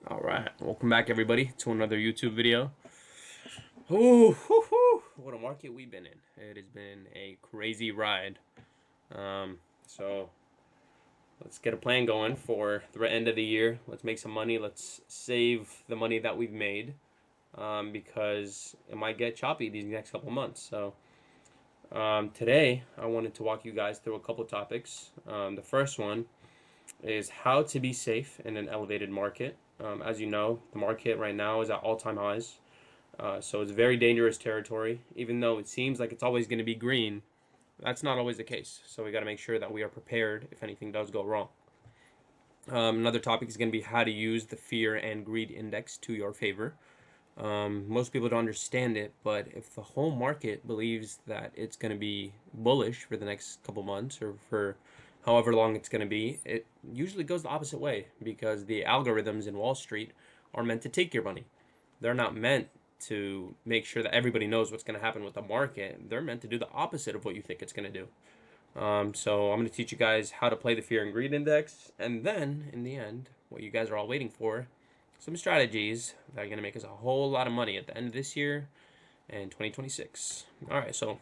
All right, welcome back everybody to another YouTube video. Ooh, what a market we've been in. It has been a crazy ride. So let's get a plan going for the end of the year. Let's make some money. Let's save the money that we've made because it might get choppy these next couple months. So today I wanted to walk you guys through a couple topics. The first one is how to be safe in an elevated market. As you know, the market right now is at all-time highs. So it's very dangerous territory. Even though it seems like it's always going to be green, that's not always the case. So we got to make sure that we are prepared if anything does go wrong. Another topic is going to be how to use the fear and greed index to your favor. Most people don't understand it, but if the whole market believes that it's going to be bullish for the next couple months or for however long it's going to be, it usually goes the opposite way because the algorithms in Wall Street are meant to take your money. They're not meant to make sure that everybody knows what's going to happen with the market. They're meant to do the opposite of what you think it's going to do. So I'm going to teach you guys how to play the fear and greed index, and then in the end, what you guys are all waiting for, some strategies that are going to make us a whole lot of money at the end of this year and 2026. All right, so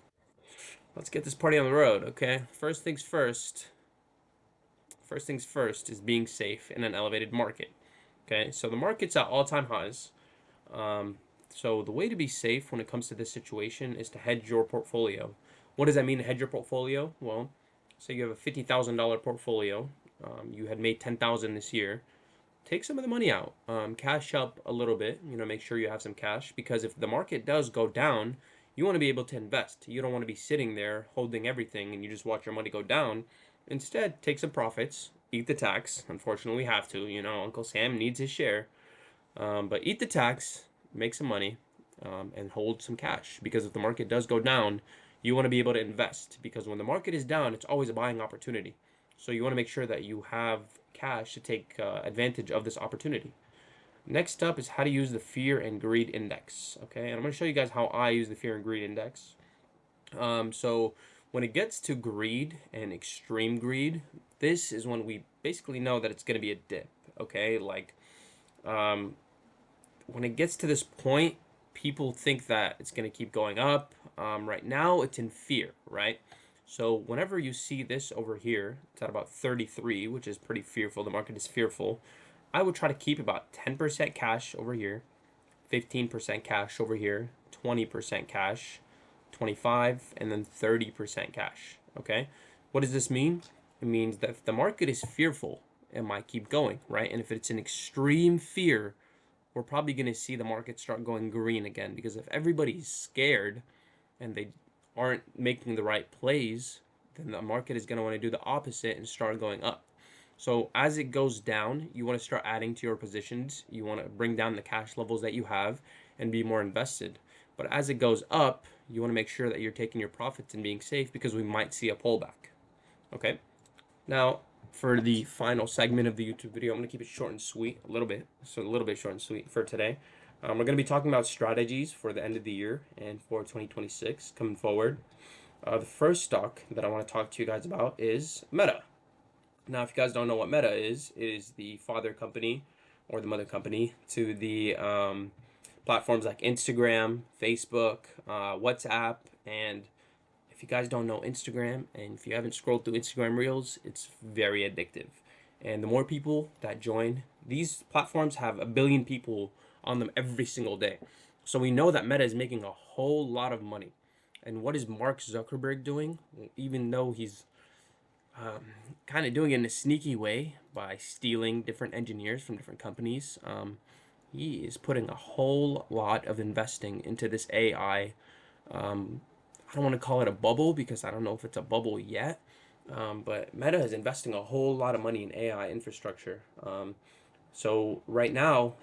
let's get this party on the road, okay? First things first is being safe in an elevated market. Okay, so the market's at all-time highs. So the way to be safe when it comes to this situation is to hedge your portfolio. What does that mean to hedge your portfolio? Well, say you have a $50,000 portfolio. You had made 10,000 this year. Take some of the money out. Cash up a little bit. Make sure you have some cash because if the market does go down, you want to be able to invest. You don't want to be sitting there holding everything and you just watch your money go down. Instead, take some profits, eat the tax. Unfortunately, we have to. Uncle Sam needs his share. But eat the tax, make some money, and hold some cash. Because if the market does go down, you want to be able to invest. Because when the market is down, it's always a buying opportunity. So you want to make sure that you have cash to take advantage of this opportunity. Next up is how to use the fear and greed index. Okay, and I'm going to show you guys how I use the fear and greed index. So when it gets to greed and extreme greed, this is when we basically know that it's going to be a dip. Okay, like when it gets to this point, people think that it's going to keep going up. Right now, it's in fear, right? So whenever you see this over here, it's at about 33, which is pretty fearful. The market is fearful. I would try to keep about 10% cash over here, 15% cash over here, 20% cash, 25, and then 30% cash. Okay? What does this mean? It means that if the market is fearful, it might keep going, right? And if it's an extreme fear, we're probably going to see the market start going green again because if everybody's scared and they aren't making the right plays, then the market is going to want to do the opposite and start going up. So as it goes down, you want to start adding to your positions. You want to bring down the cash levels that you have and be more invested. But as it goes up, you want to make sure that you're taking your profits and being safe because we might see a pullback. Okay? Now, for the final segment of the YouTube video, I'm going to keep it short and sweet a little bit. So a little bit short and sweet for today. We're going to be talking about strategies for the end of the year and for 2026 coming forward. The first stock that I want to talk to you guys about is Meta. Now, if you guys don't know what Meta is, it is the father company or the mother company to the platforms like Instagram, Facebook, WhatsApp, and if you guys don't know Instagram and if you haven't scrolled through Instagram Reels, it's very addictive. And the more people that join, these platforms have a billion people on them every single day. So we know that Meta is making a whole lot of money. And what is Mark Zuckerberg doing? Even though he's kind of doing it in a sneaky way by stealing different engineers from different companies, he is putting a whole lot of investing into this AI. I don't want to call it a bubble because I don't know if it's a bubble yet. But Meta is investing a whole lot of money in AI infrastructure. So right now,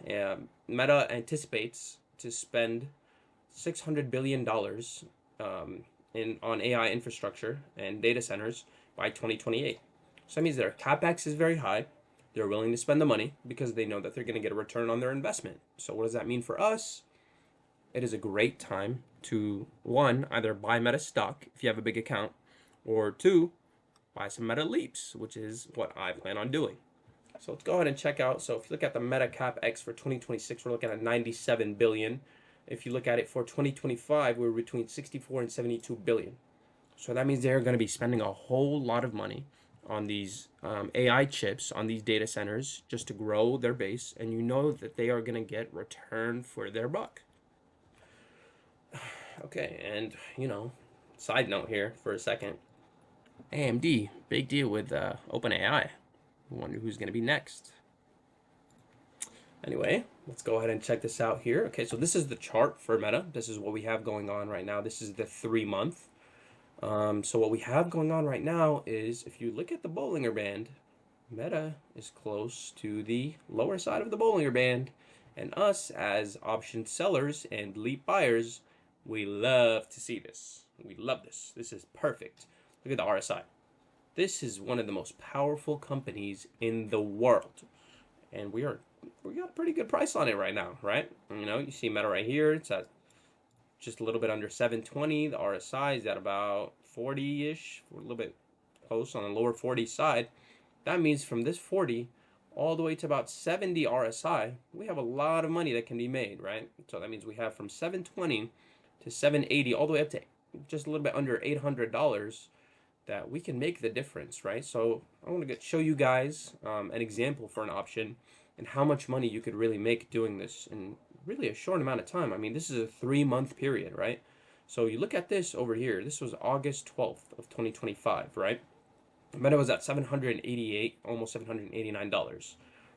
Meta anticipates to spend $600 billion in on AI infrastructure and data centers by 2028. So that means their capex is very high. They're willing to spend the money because they know that they're going to get a return on their investment. So what does that mean for us? It is a great time to, one, either buy Meta stock if you have a big account, or two, buy some Meta LEAPS, which is what I plan on doing. So let's go ahead and check out. So if you look at the Meta Cap X for 2026, we're looking at 97 billion. If you look at it for 2025, we're between 64 and 72 billion. So that means they're going to be spending a whole lot of money on these AI chips, on these data centers, just to grow their base. And you know that they are going to get return for their buck. Okay, and side note here for a second. AMD, big deal with OpenAI. I wonder who's going to be next. Anyway, let's go ahead and check this out here. Okay, so this is the chart for Meta. This is what we have going on right now. This is the 3-month. So what we have going on right now is, if you look at the Bollinger Band, Meta is close to the lower side of the Bollinger Band. And us, as option sellers and leap buyers, we love to see this. We love this. This is perfect. Look at the RSI. This is one of the most powerful companies in the world. And we got a pretty good price on it right now, right? You see Meta right here. It's at just a little bit under 720. The RSI is at about 40-ish. We're a little bit close on the lower 40 side. That means from this 40 all the way to about 70 RSI, we have a lot of money that can be made, right? So that means we have from 720 to 780 all the way up to just a little bit under $800 that we can make the difference, right? So I want to show you guys an example for an option and how much money you could really make doing this in really a short amount of time. I mean, this is a 3-month period, right? So you look at this over here. This was August 12th of 2025, right? Meta was at 788, almost $789.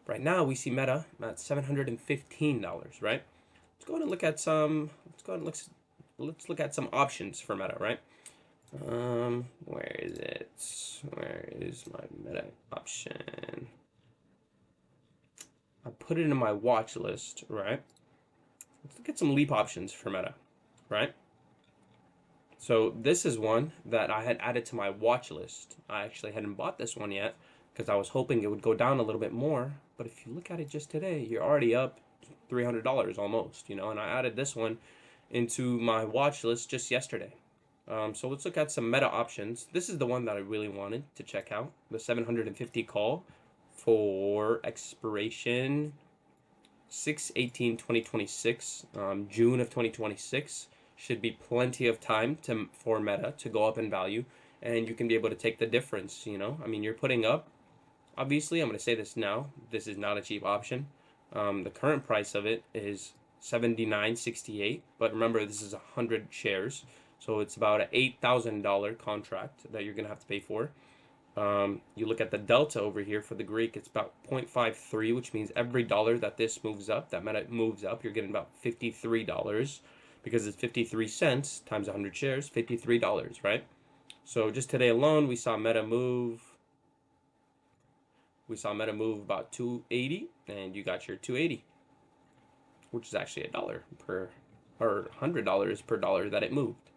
Right now we see Meta at $715, right? Let's go ahead and look at some. Let's look at some options for Meta, right? Where is it? Where is my Meta option? I put it in my watch list, right? Let's look at some leap options for Meta, right? So this is one that I had added to my watch list. I actually hadn't bought this one yet because I was hoping it would go down a little bit more. But if you look at it just today, you're already up $300 almost, and I added this one into my watch list just yesterday. So let's look at some Meta options. This is the one that I really wanted to check out, the 750 call for expiration 6/18/2026, June of 2026. Should be plenty of time for Meta to go up in value, and you can be able to take the difference. I mean, you're putting up. Obviously, I'm going to say this now. This is not a cheap option. The current price of it is 79.68, but remember this is 100 shares, so it's about an $8,000 contract that you're going to have to pay for. You look at the delta over here for the Greek, it's about 0.53, which means every dollar that this moves up, that Meta moves up, you're getting about $53 because it's 53 cents times 100 shares, $53, right? So just today alone, we saw Meta move about 280, and you got your 280, which is actually a dollar per, or $100 per dollar that it moved.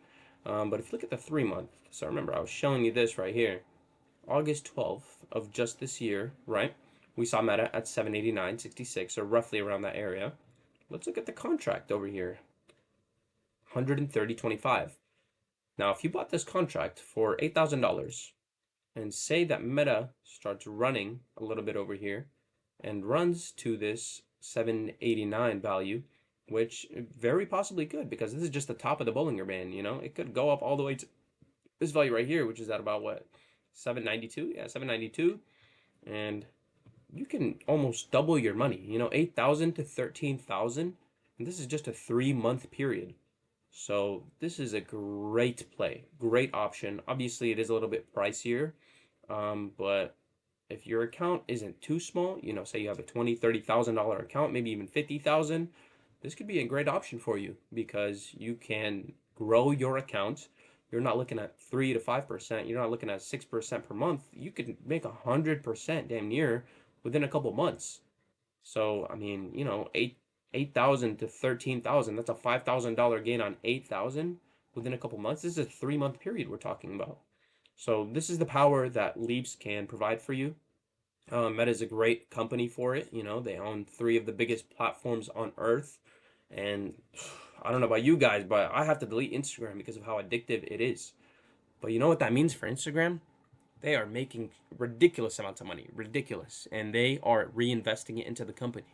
But if you look at the 3-month, so remember I was showing you this right here. August 12th of just this year, right? We saw Meta at 789.66, or roughly around that area. Let's look at the contract over here, 130.25. Now, if you bought this contract for $8,000 and say that Meta starts running a little bit over here and runs to this 789 value, which very possibly could, because this is just the top of the Bollinger Band, it could go up all the way to this value right here, which is at about what? 792? Yeah, 792. And you can almost double your money, 8,000 to 13,000. And this is just a 3-month period. So this is a great play, great option. Obviously, it is a little bit pricier, but if your account isn't too small, say you have a $20,000, $30,000 account, maybe even 50,000, this could be a great option for you because you can grow your account. You're not looking at 3 to 5%. You're not looking at 6% per month. You could make 100% damn near within a couple months. So I mean, 8,000 to 13,000. That's a $5,000 gain on 8,000 within a couple months. This is a 3-month period we're talking about. So this is the power that Leaps can provide for you. Meta is a great company for it. They own 3 of the biggest platforms on earth. And I don't know about you guys, but I have to delete Instagram because of how addictive it is. But you know what that means for Instagram? they are making ridiculous amounts of money, ridiculous, and they are reinvesting it into the company.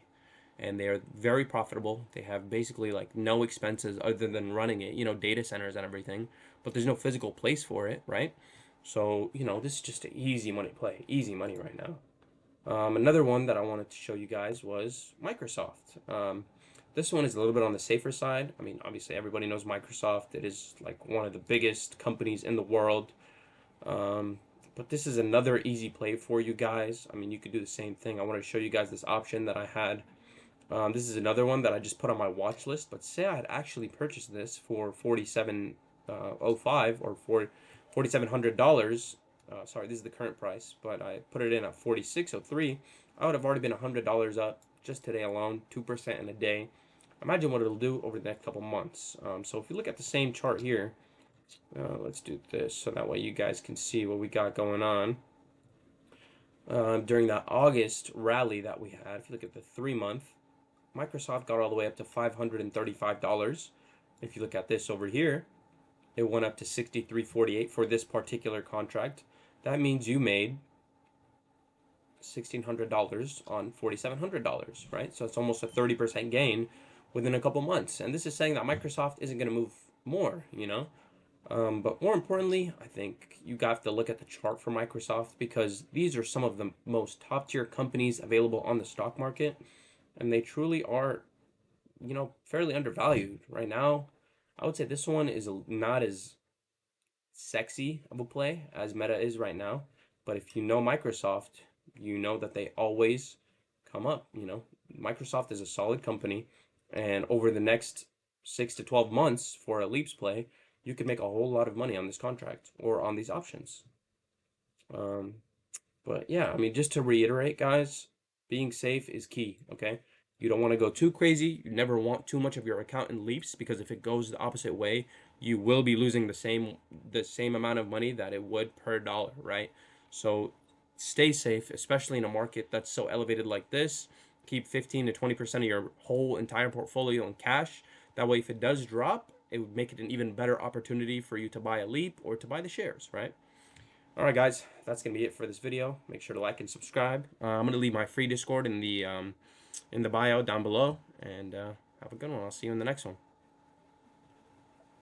And they are very profitable. They have basically like no expenses other than running it, data centers and everything, but there's no physical place for it, right? So, this is just an easy money play, easy money right now. Another one that I wanted to show you guys was Microsoft. This one is a little bit on the safer side. I mean, obviously, everybody knows Microsoft. It is like one of the biggest companies in the world. Um, but this is another easy play for you guys. I mean, you could do the same thing. I want to show you guys this option that I had. This is another one that I just put on my watch list. But say I had actually purchased this for 47.05 or for $4,700. Sorry, this is the current price, but I put it in at 46.03. I would have already been $100 up just today alone, 2% in a day. Imagine what it'll do over the next couple months. So if you look at the same chart here, let's do this so that way you guys can see what we got going on. During that August rally that we had, if you look at the 3 month, Microsoft got all the way up to $535. If you look at this over here, it went up to 63.48 for this particular contract. That means you made $1,600 on $4,700, right? So it's almost a 30% gain within a couple months. And this is saying that Microsoft isn't going to move more. But more importantly, I think you have to look at the chart for Microsoft because these are some of the most top tier companies available on the stock market. And they truly are, fairly undervalued right now. I would say this one is not as sexy of a play as Meta is right now. But if you know Microsoft, you know that they always come up. Microsoft is a solid company, and over the next 6 to 12 months for a leaps play, you could make a whole lot of money on this contract or on these options. Um, but yeah, I mean, just to reiterate, guys, being safe is key, okay? You don't want to go too crazy. You never want too much of your account in leaps because if it goes the opposite way, you will be losing the same amount of money that it would per dollar, right? So stay safe, especially in a market that's so elevated like this. Keep 15 to 20% of your whole entire portfolio in cash. That way, if it does drop, it would make it an even better opportunity for you to buy a leap or to buy the shares, right? All right, guys, that's gonna be it for this video. Make sure to like and subscribe. I'm gonna leave my free Discord in the bio down below, and have a good one. I'll see you in the next one.